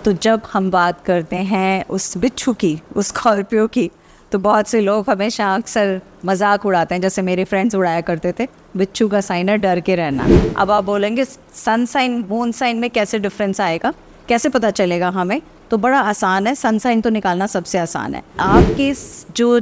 तो जब हम बात करते हैं उस बिच्छू की, उस स्कॉर्पियो की, तो बहुत से लोग हमेशा अक्सर मजाक उड़ाते हैं, जैसे मेरे फ्रेंड्स उड़ाया करते थे, बिच्छू का साइन है डर के रहना। अब आप बोलेंगे सन साइन मून साइन में कैसे डिफरेंस आएगा, कैसे पता चलेगा हमें? तो बड़ा आसान है, सन साइन तो निकालना सबसे आसान है। आपके जो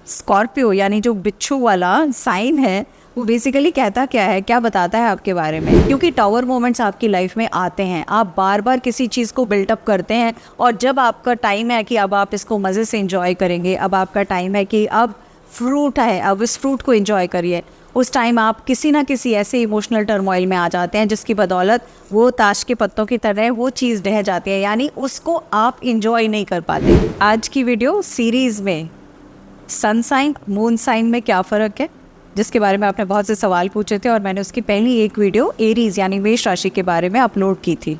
स्कॉर्पियो यानी जो बिच्छू वाला साइन है वो बेसिकली कहता क्या है, क्या बताता है आपके बारे में? क्योंकि टावर मोमेंट्स आपकी लाइफ में आते हैं, आप बार बार किसी चीज़ को बिल्टअप करते हैं और जब आपका टाइम है कि अब आप इसको मज़े से इंजॉय करेंगे, अब आपका टाइम है कि अब फ्रूट है, अब इस फ्रूट को इंजॉय करिए, उस टाइम आप किसी ना किसी ऐसे इमोशनल टर्मोइल में आ जाते हैं जिसकी बदौलत वो ताश के पत्तों की तरह वो चीज़ ढह जाती है, यानी उसको आप इंजॉय नहीं कर पाते। आज की वीडियो सीरीज़ में सन साइन मून साइन में क्या फ़र्क है, जिसके बारे में आपने बहुत से सवाल पूछे थे और मैंने उसकी पहली एक वीडियो एरीज़ यानी मेष राशि के बारे में अपलोड की थी।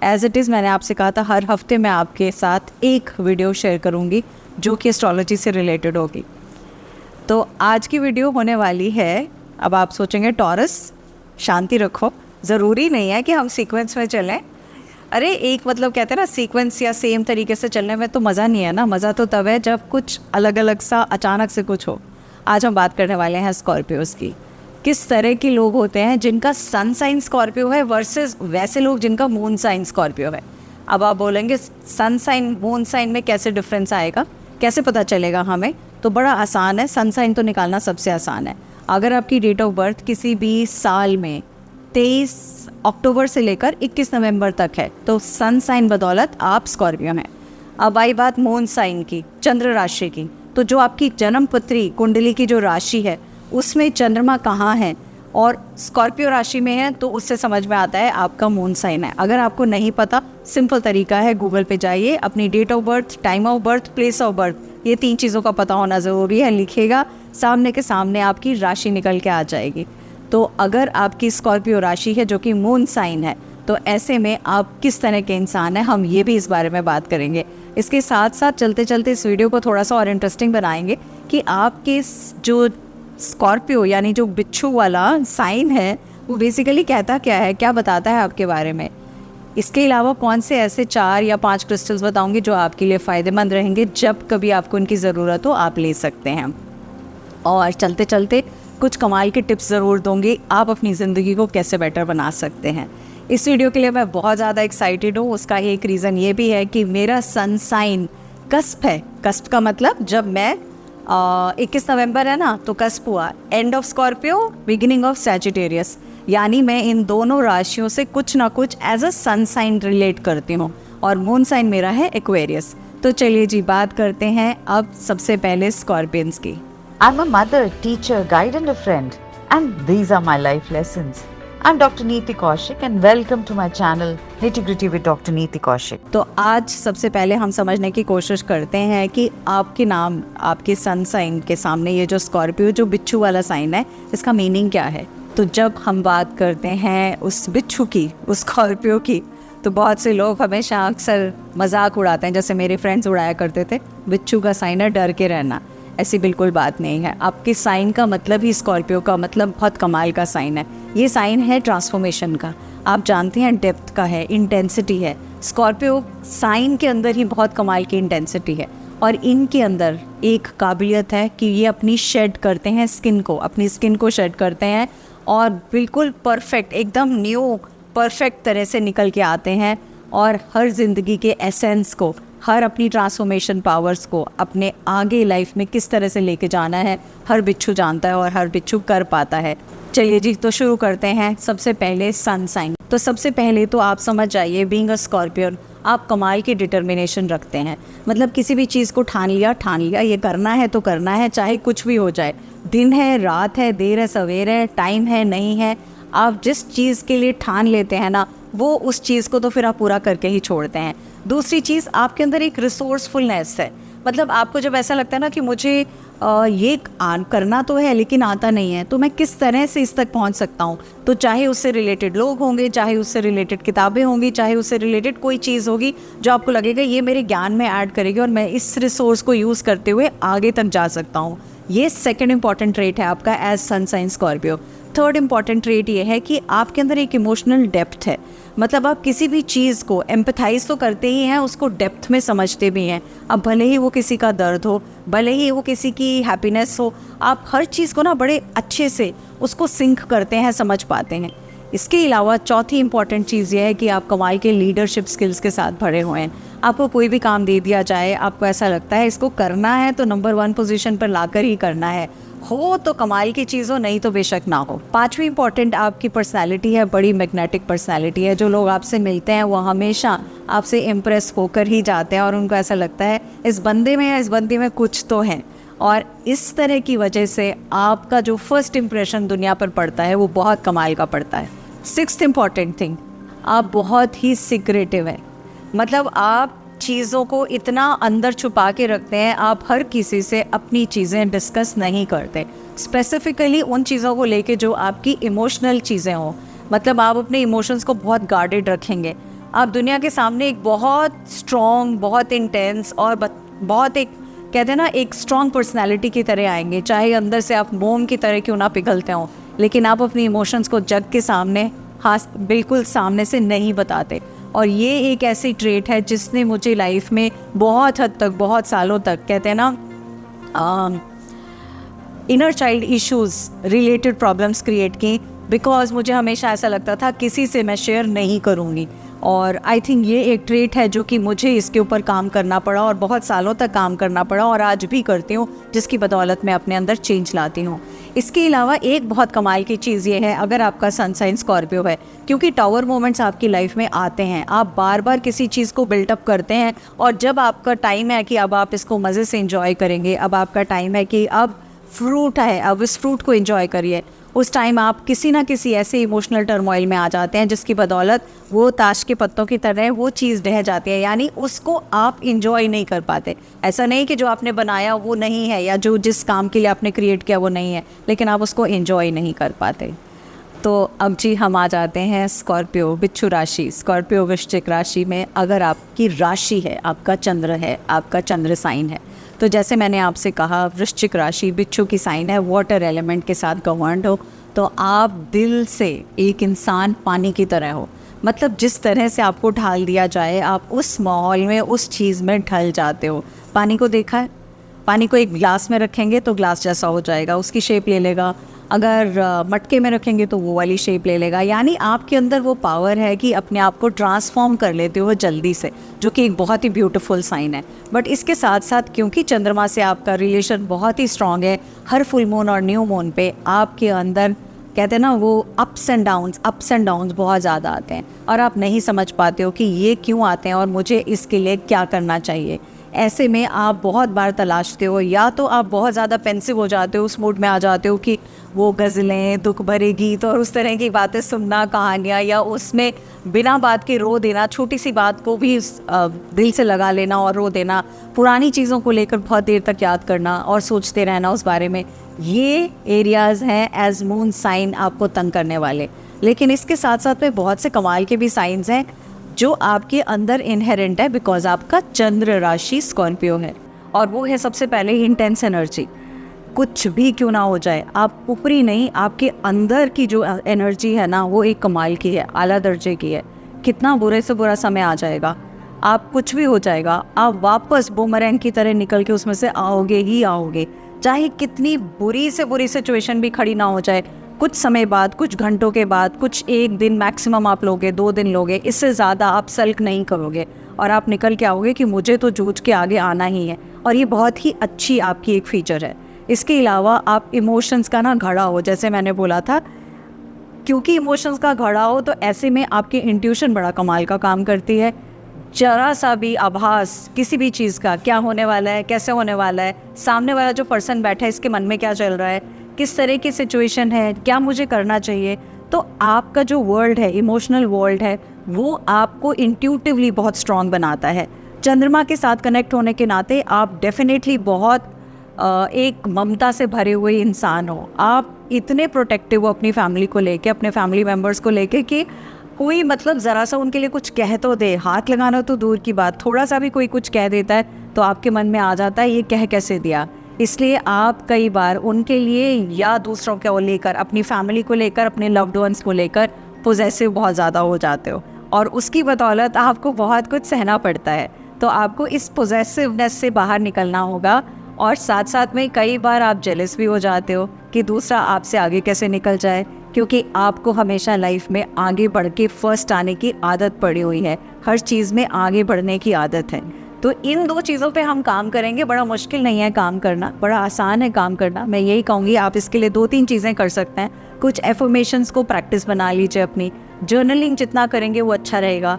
एज़ इट इज़ मैंने आपसे कहा था हर हफ्ते मैं आपके साथ एक वीडियो शेयर करूँगी जो कि एस्ट्रोलॉजी से रिलेटेड होगी। तो आज की वीडियो होने वाली है, अब आप सोचेंगे टॉरस शांति रखो, ज़रूरी नहीं है कि हम सीक्वेंस में चलें। अरे एक मतलब कहते हैं ना सीक्वेंस या सेम तरीके से चलने में तो मज़ा नहीं है ना, मज़ा तो तब है जब कुछ अलग अलग सा अचानक से कुछ हो। आज हम बात करने वाले हैं स्कॉर्पियोज़ की। किस तरह के लोग होते हैं जिनका सन साइन स्कॉर्पियो है वर्सेस वैसे लोग जिनका मून साइन स्कॉर्पियो है। अब आप बोलेंगे सन साइन मून साइन में कैसे डिफरेंस आएगा, कैसे पता चलेगा हमें? तो बड़ा आसान है, सन साइन तो निकालना सबसे आसान है। अगर आपकी डेट ऑफ बर्थ किसी भी साल में 23 अक्टूबर से लेकर 21 नवंबर तक है तो सन साइन बदौलत आप स्कॉर्पियो हैं। अब आई बात मून साइन की, चंद्र राशि की, तो जो आपकी जन्म पत्री कुंडली की जो राशि है उसमें चंद्रमा कहाँ है और स्कॉर्पियो राशि में है तो उससे समझ में आता है आपका मून साइन है। अगर आपको नहीं पता, सिंपल तरीका है, गूगल पे जाइए, अपनी date of birth, time of birth, place of birth, ये 3 चीज़ों का पता होना ज़रूरी है। लिखिएगा, सामने के सामने आपकी राशि निकल के आ जाएगी। तो अगर आपकी स्कॉर्पियो राशि है जो कि मून साइन है तो ऐसे में आप किस तरह के इंसान हैं, हम ये भी इस बारे में बात करेंगे। इसके साथ साथ चलते चलते इस वीडियो को थोड़ा सा और इंटरेस्टिंग बनाएंगे कि आपके जो स्कॉर्पियो यानी जो बिच्छू वाला साइन है वो बेसिकली कहता क्या है, क्या बताता है आपके बारे में। इसके अलावा कौन से ऐसे 4 या 5 क्रिस्टल्स बताऊंगी जो आपके लिए फ़ायदेमंद रहेंगे, जब कभी आपको इनकी ज़रूरत हो आप ले सकते हैं। और चलते चलते कुछ कमाल के टिप्स ज़रूर दूंगी, आप अपनी ज़िंदगी को कैसे बेटर बना सकते हैं। इस वीडियो के लिए मैं बहुत ज़्यादा एक्साइटेड हूँ। उसका एक रीज़न ये भी है कि मेरा सन साइन कस्प है। कस्प का मतलब जब मैं 21 नवंबर है ना तो कस्प हुआ, end of Scorpio beginning of Sagittarius, यानी मैं इन दोनों राशियों से कुछ ना कुछ as a sun sign relate करती हूँ और मून साइन मेरा है एक्वेरियस। तो चलिए जी बात करते हैं अब सबसे पहले स्कॉर्पियंस की। I'm a mother, teacher, guide and a friend, and these are my life lessons. I'm Dr. Neeti Kaushik and welcome to my channel Nitty Gritty with Dr. Neeti Kaushik. तो आज सबसे पहले हम समझने की कोशिश करते हैं कि आपके नाम, आपके सन साइन के सामने ये जो स्कॉर्पियो जो बिच्छू वाला साइन है इसका मीनिंग क्या है। तो जब हम बात करते हैं उस बिच्छू की, उस स्कॉर्पियो की, तो बहुत से लोग हमेशा अक्सर मजाक उड़ाते हैं, जैसे मेरे फ्रेंड्स उड़ाया करते थे, बिच्छू का साइन है डर के रहना। ऐसी बिल्कुल बात नहीं है। आपके साइन का मतलब ही, स्कॉर्पियो का मतलब बहुत कमाल का साइन है। ये साइन है ट्रांसफॉर्मेशन का, आप जानते हैं डेप्थ का है, इंटेंसिटी है। स्कॉर्पियो साइन के अंदर ही बहुत कमाल की इंटेंसिटी है और इनके अंदर एक काबिलियत है कि ये अपनी शेड करते हैं स्किन को, अपनी स्किन को शेड करते हैं और बिल्कुल परफेक्ट, एकदम न्यू परफेक्ट तरह से निकल के आते हैं और हर ज़िंदगी के एसेंस को, हर अपनी ट्रांसफॉर्मेशन पावर्स को अपने आगे लाइफ में किस तरह से लेके जाना है हर बिच्छू जानता है और हर बिच्छू कर पाता है। चलिए जी तो शुरू करते हैं। सबसे पहले सन साइन। तो सबसे पहले तो आप समझ जाइए, बीइंग अ स्कॉर्पियन आप कमाल की डिटर्मिनेशन रखते हैं। मतलब किसी भी चीज़ को ठान लिया, ये करना है तो करना है, चाहे कुछ भी हो जाए, दिन है रात है, देर है सवेर है, टाइम है नहीं है, आप जिस चीज़ के लिए ठान लेते हैं ना वो उस चीज़ को तो फिर आप पूरा करके ही छोड़ते हैं। दूसरी चीज़, आपके अंदर एक रिसोर्सफुलनेस है। मतलब आपको जब ऐसा लगता है ना कि मुझे ये करना तो है लेकिन आता नहीं है, तो मैं किस तरह से इस तक पहुंच सकता हूँ। तो चाहे उससे रिलेटेड लोग होंगे, चाहे उससे रिलेटेड किताबें होंगी, चाहे उससे रिलेटेड कोई चीज़ होगी जो आपको लगेगा ये मेरे ज्ञान में ऐड करेगी और मैं इस रिसोर्स को यूज़ करते हुए आगे तक जा सकता हूँ। ये सेकंड इंपॉर्टेंट ट्रेट है आपका as sun sign Scorpio. Third important trait ये है कि आपके अंदर एक इमोशनल डेप्थ है, मतलब आप किसी भी चीज़ को एम्पथाइज तो करते ही हैं, उसको डेप्थ में समझते भी हैं। अब भले ही वो किसी का दर्द हो, भले ही वो किसी की हैप्पीनेस हो, आप हर चीज़ को ना बड़े अच्छे से उसको सिंक करते हैं, समझ पाते हैं। इसके अलावा चौथी इंपॉर्टेंट चीज़ ये है कि आप कमाल के लीडरशिप स्किल्स के साथ भरे हुए हैं। आपको कोई भी काम दे दिया जाए, आपको ऐसा लगता है इसको करना है तो नंबर 1 पोजीशन पर लाकर ही करना है, हो तो कमाल की चीज़ हो, नहीं तो बेशक ना हो। पांचवी इंपॉर्टेंट आपकी पर्सनालिटी है, बड़ी मैग्नेटिक पर्सनालिटी है। जो लोग आपसे मिलते हैं वो हमेशा आपसे इम्प्रेस होकर ही जाते हैं और उनको ऐसा लगता है इस बंदे में या इस बंदी में कुछ तो है, और इस तरह की वजह से आपका जो फर्स्ट इम्प्रेशन दुनिया पर पड़ता है वो बहुत कमाल का पड़ता है। सिक्स्थ इम्पॉर्टेंट थिंग, आप बहुत ही सीक्रेटिव हैं, मतलब आप चीज़ों को इतना अंदर छुपा के रखते हैं, आप हर किसी से अपनी चीज़ें डिस्कस नहीं करते, स्पेसिफिकली उन चीज़ों को लेके जो आपकी इमोशनल चीज़ें हों। मतलब आप अपने इमोशंस को बहुत गार्डेड रखेंगे। आप दुनिया के सामने एक बहुत स्ट्रॉन्ग, बहुत इंटेंस और बहुत एक कहते हैं ना एक स्ट्रॉन्ग पर्सनैलिटी की तरह आएंगे, चाहे अंदर से आप मोम की तरह क्यों ना पिघलते हों, लेकिन आप अपनी इमोशंस को जग के सामने बिल्कुल सामने से नहीं बताते। और ये एक ऐसी ट्रेट है जिसने मुझे लाइफ में बहुत हद तक, बहुत सालों तक, कहते हैं ना inner child issues related problems create की, बिकॉज मुझे हमेशा ऐसा लगता था किसी से मैं शेयर नहीं करूँगी। और आई थिंक ये एक ट्रेट है जो कि मुझे इसके ऊपर काम करना पड़ा और बहुत सालों तक काम करना पड़ा और आज भी करती हूँ, जिसकी बदौलत मैं अपने अंदर चेंज लाती हूँ। इसके अलावा एक बहुत कमाल की चीज़ ये है, अगर आपका सन साइन स्कॉर्पियो है, क्योंकि टावर मोमेंट्स आपकी लाइफ में आते हैं, आप बार बार किसी चीज़ को बिल्टअप करते हैं और जब आपका टाइम है कि अब आप इसको मज़े से इंजॉय करेंगे, अब आपका टाइम है कि अब फ्रूट है, अब इस फ्रूट को एंजॉय करिए, उस टाइम आप किसी ना किसी ऐसे इमोशनल टर्मोइल में आ जाते हैं जिसकी बदौलत वो ताश के पत्तों की तरह वो चीज़ ढह जाती है, यानी उसको आप इंजॉय नहीं कर पाते। ऐसा नहीं कि जो आपने बनाया वो नहीं है या जो जिस काम के लिए आपने क्रिएट किया वो नहीं है, लेकिन आप उसको इंजॉय नहीं कर पाते। तो अब जी हम आ जाते हैं स्कॉर्पियो बिच्छू राशि, स्कॉर्पियो वृश्चिक राशि में अगर आपकी राशि है, आपका चंद्र है, आपका चंद्र साइन है, तो जैसे मैंने आपसे कहा वृश्चिक राशि बिच्छू की साइन है, वाटर एलिमेंट के साथ गवर्नड हो, तो आप दिल से एक इंसान पानी की तरह हो। मतलब जिस तरह से आपको ढाल दिया जाए आप उस माहौल में, उस चीज़ में ढल जाते हो। पानी को देखा है, पानी को एक ग्लास में रखेंगे तो ग्लास जैसा हो जाएगा, उसकी शेप ले लेगा, अगर मटके में रखेंगे तो वो वाली शेप ले लेगा। यानी आपके अंदर वो पावर है कि अपने आप को ट्रांसफॉर्म कर लेते हो जल्दी से, जो कि एक बहुत ही ब्यूटीफुल साइन है। बट इसके साथ साथ क्योंकि चंद्रमा से आपका रिलेशन बहुत ही स्ट्रॉन्ग है, हर फुल मून और न्यू मून पे आपके अंदर कहते हैं ना वो अप्स एंड डाउन्स बहुत ज़्यादा आते हैं और आप नहीं समझ पाते हो कि ये क्यों आते हैं और मुझे इसके लिए क्या करना चाहिए। ऐसे में आप बहुत बार तलाशते हो, या तो आप बहुत ज़्यादा पेंसिव हो जाते हो, उस मूड में आ जाते हो कि वो गज़लें, दुख भरे गीत और उस तरह की बातें सुनना, कहानियाँ, या उसमें बिना बात के रो देना, छोटी सी बात को भी दिल से लगा लेना और रो देना, पुरानी चीज़ों को लेकर बहुत देर तक याद करना और सोचते रहना उस बारे में, ये एरियाज़ हैं एज मून साइन आपको तंग करने वाले। लेकिन इसके साथ साथ में बहुत से कमाल के भी साइंस हैं जो आपके अंदर इनहेरेंट है, बिकॉज आपका चंद्र राशि स्कॉर्पियो है और वो है सबसे पहले इंटेंस एनर्जी। कुछ भी क्यों ना हो जाए, आप ऊपरी नहीं, आपके अंदर की जो एनर्जी है ना वो एक कमाल की है, आला दर्जे की है। कितना बुरे से बुरा समय आ जाएगा, आप कुछ भी हो जाएगा, आप वापस बूमरैंग की तरह निकल के उसमें से आओगे ही आओगे, चाहे कितनी बुरी से बुरी सिचुएशन भी खड़ी ना हो जाए। कुछ समय बाद, कुछ घंटों के बाद, कुछ एक दिन मैक्सिमम आप लोगे, 2 दिन लोगे, इससे ज़्यादा आप सल्क नहीं करोगे और आप निकल के आओगे कि मुझे तो जूझ के आगे आना ही है। और ये बहुत ही अच्छी आपकी एक फीचर है। इसके अलावा आप इमोशंस का ना घड़ा हो, जैसे मैंने बोला था, क्योंकि इमोशंस का घड़ा हो तो ऐसे में आपकी इंट्यूशन बड़ा कमाल का काम करती है। जरा सा भी आभास किसी भी चीज़ का, क्या होने वाला है, कैसे होने वाला है, सामने वाला जो पर्सन बैठा है इसके मन में क्या चल रहा है, किस तरह की सिचुएशन है, क्या मुझे करना चाहिए, तो आपका जो वर्ल्ड है, इमोशनल वर्ल्ड है, वो आपको इंट्यूटिवली बहुत स्ट्रॉन्ग बनाता है। चंद्रमा के साथ कनेक्ट होने के नाते आप डेफिनेटली बहुत एक ममता से भरे हुए इंसान हो, आप इतने प्रोटेक्टिव हो अपनी फैमिली को लेके, अपने फैमिली मेम्बर्स को लेके कि कोई मतलब ज़रा सा उनके लिए कुछ कह तो दे, हाथ लगाना तो दूर की बात, थोड़ा सा भी कोई कुछ कह देता है तो आपके मन में आ जाता है ये कह कैसे दिया। इसलिए आप कई बार उनके लिए या दूसरों को लेकर, अपनी फैमिली को लेकर, अपने लव्ड वंस को लेकर पोजेसिव बहुत ज़्यादा हो जाते हो और उसकी बदौलत आपको बहुत कुछ सहना पड़ता है। तो आपको इस पोजेसिवनेस से बाहर निकलना होगा और साथ साथ में कई बार आप जेलस भी हो जाते हो कि दूसरा आपसे आगे कैसे निकल जाए, क्योंकि आपको हमेशा लाइफ में आगे बढ़ के फर्स्ट आने की आदत पड़ी हुई है, हर चीज़ में आगे बढ़ने की आदत है। तो इन दो चीज़ों पे हम काम करेंगे। बड़ा मुश्किल नहीं है काम करना, बड़ा आसान है काम करना। मैं यही कहूँगी आप इसके लिए 2-3 चीज़ें कर सकते हैं। कुछ एफर्मेशंस को प्रैक्टिस बना लीजिए अपनी, जर्नलिंग जितना करेंगे वो अच्छा रहेगा।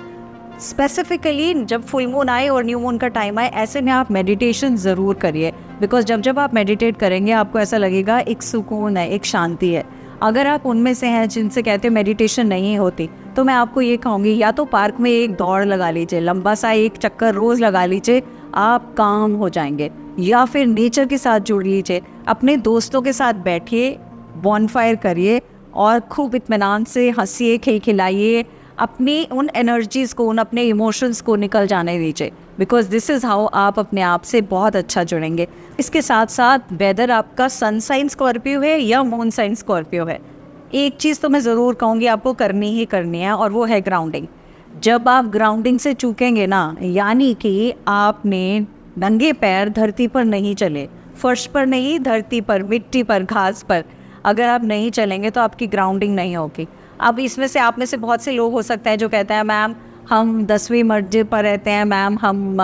स्पेसिफिकली जब फुल मून आए और न्यू मून का टाइम आए, ऐसे में आप मेडिटेशन ज़रूर करिए, बिकॉज जब आप मेडिटेट करेंगे आपको ऐसा लगेगा एक सुकून है, एक शांति है। अगर आप उनमें से हैं जिनसे कहते हैं मेडिटेशन नहीं होती, तो मैं आपको ये कहूँगी या तो पार्क में एक दौड़ लगा लीजिए, लंबा सा एक चक्कर रोज़ लगा लीजिए, आप काम हो जाएंगे। या फिर नेचर के साथ जुड़ लीजिए, अपने दोस्तों के साथ बैठिए, बॉनफायर करिए और खूब इत्मीनान से हंसिए, खिलखिलाइए, अपनी उन एनर्जीज़ को, उन अपने इमोशंस को निकल जाने दीजिए, बिकॉज दिस इज़ हाउ आप अपने आप से बहुत अच्छा जुड़ेंगे। इसके साथ साथ वेदर आपका सन साइन स्कॉर्पियो है या मून साइन स्कॉर्पियो है, एक चीज़ तो मैं ज़रूर कहूँगी आपको करनी ही करनी है और वो है ग्राउंडिंग। जब आप ग्राउंडिंग से चूकेंगे ना, यानी कि आपने नंगे पैर धरती पर नहीं चले, फर्श पर नहीं, धरती पर, मिट्टी पर, घास पर अगर आप नहीं चलेंगे तो आपकी ग्राउंडिंग नहीं होगी। अब इसमें से आप में से बहुत से लोग हो सकते हैं जो कहते हैं मैम हम 10वीं मंजिल पर रहते हैं, मैम हम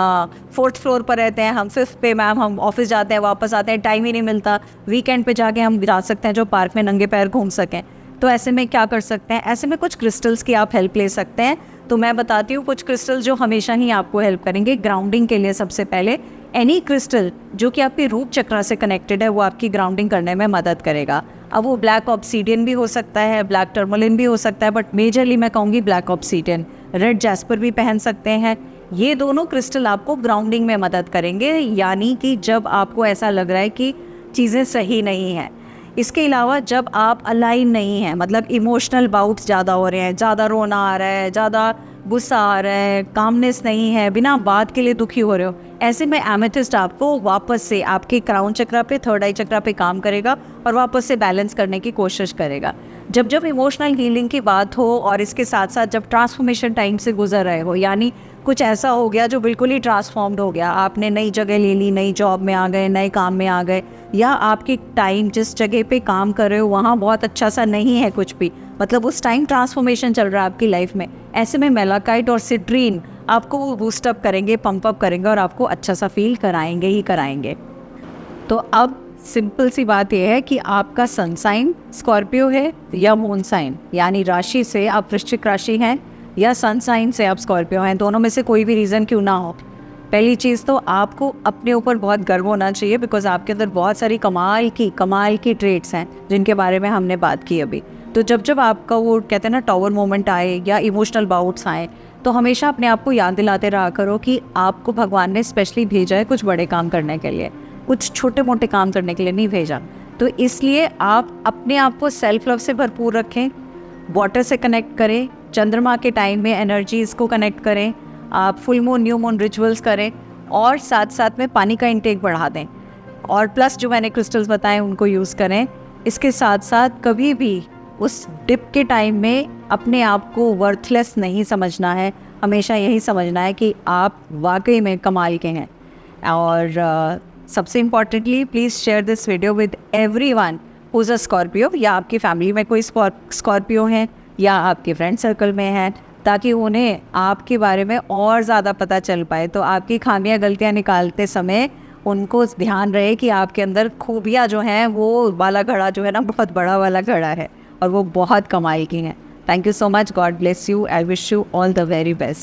4th फ्लोर पर रहते हैं, हम 5th पे, मैम हम ऑफिस जाते हैं वापस आते हैं, टाइम ही नहीं मिलता, वीकेंड पे जाके हम जा सकते हैं जो पार्क में नंगे पैर घूम सकें। तो ऐसे में क्या कर सकते हैं, ऐसे में कुछ क्रिस्टल्स की आप हेल्प ले सकते हैं। तो मैं बताती हूँ कुछ क्रिस्टल जो हमेशा ही आपको हेल्प करेंगे ग्राउंडिंग के लिए। सबसे पहले एनी क्रिस्टल जो कि आपके रूट चक्र से कनेक्टेड है वो आपकी ग्राउंडिंग करने में मदद करेगा। अब वो ब्लैक ऑब्सीडियन भी हो सकता है, ब्लैक टर्मलिन भी हो सकता है, बट मेजरली मैं कहूँगी ब्लैक ऑब्सीडियन। रेड जैस्पर भी पहन सकते हैं। ये दोनों क्रिस्टल आपको ग्राउंडिंग में मदद करेंगे, यानी कि जब आपको ऐसा लग रहा है कि चीज़ें सही नहीं हैं। इसके अलावा जब आप अलाइन नहीं हैं, मतलब इमोशनल बाउट्स ज़्यादा हो रहे हैं, ज़्यादा रोना आ रहा है, ज़्यादा गुस्सा आ रहा है, कामनेस नहीं है, बिना बात के लिए दुखी हो रहे हो, ऐसे में एमेथिस्ट आपको वापस से आपके क्राउन चक्र पे, थर्ड आई चक्र पे काम करेगा और वापस से बैलेंस करने की कोशिश करेगा। जब इमोशनल हीलिंग की बात हो और इसके साथ साथ जब ट्रांसफॉर्मेशन टाइम से गुजर रहे हो, यानी कुछ ऐसा हो गया जो बिल्कुल ही ट्रांसफॉर्म्ड हो गया, आपने नई जगह ले ली, नई जॉब में आ गए, नए काम में आ गए, या आपकी टाइम जिस जगह पे काम कर रहे हो वहाँ बहुत अच्छा सा नहीं है कुछ भी, मतलब उस टाइम ट्रांसफॉर्मेशन चल रहा है आपकी लाइफ में, ऐसे में मेलाकाइट और सिट्रीन आपको वो बूस्टअप करेंगे, पंप अप करेंगे और आपको अच्छा सा फील कराएंगे ही कराएंगे। तो अब सिंपल सी बात यह है कि आपका सन साइन स्कॉर्पियो है या मून साइन, यानी राशि से आप वृश्चिक राशि हैं या सन साइन से आप स्कॉर्पियो हैं, दोनों में से कोई भी रीज़न क्यों ना हो, पहली चीज़ तो आपको अपने ऊपर बहुत गर्व होना चाहिए, बिकॉज आपके अंदर बहुत सारी कमाल की ट्रेट्स हैं जिनके बारे में हमने बात की अभी। तो जब आपका वो कहते हैं ना टॉवर मोमेंट आए या इमोशनल बाउट्स आए, तो हमेशा अपने आप को याद दिलाते रहा करो कि आपको भगवान ने स्पेशली भेजा है कुछ बड़े काम करने के लिए, कुछ छोटे मोटे काम करने के लिए नहीं भेजा। तो इसलिए आप अपने आप को सेल्फ लव से भरपूर रखें, वाटर से कनेक्ट करें, चंद्रमा के टाइम में एनर्जीज़ को कनेक्ट करें, आप full moon new moon rituals करें और साथ साथ में पानी का इंटेक बढ़ा दें, और प्लस जो मैंने क्रिस्टल्स बताए उनको यूज़ करें। इसके साथ साथ कभी भी उस डिप के टाइम में अपने आप को वर्थलेस नहीं समझना है, हमेशा यही समझना है कि आप वाकई में कमाल के हैं। और सबसे importantly please share this video with everyone who is a Scorpio, या आपकी फैमिली में कोई स्कॉर्पियो हैं या आपके फ्रेंड सर्कल में हैं, ताकि उन्हें आपके बारे में और ज़्यादा पता चल पाए। तो आपकी खामियां गलतियां निकालते समय उनको ध्यान रहे कि आपके अंदर खूबियाँ जो हैं वो वाला घड़ा जो है ना बहुत बड़ा वाला घड़ा है और वो बहुत कमाल की हैं। Thank you so much, God bless you, I wish you all the very best.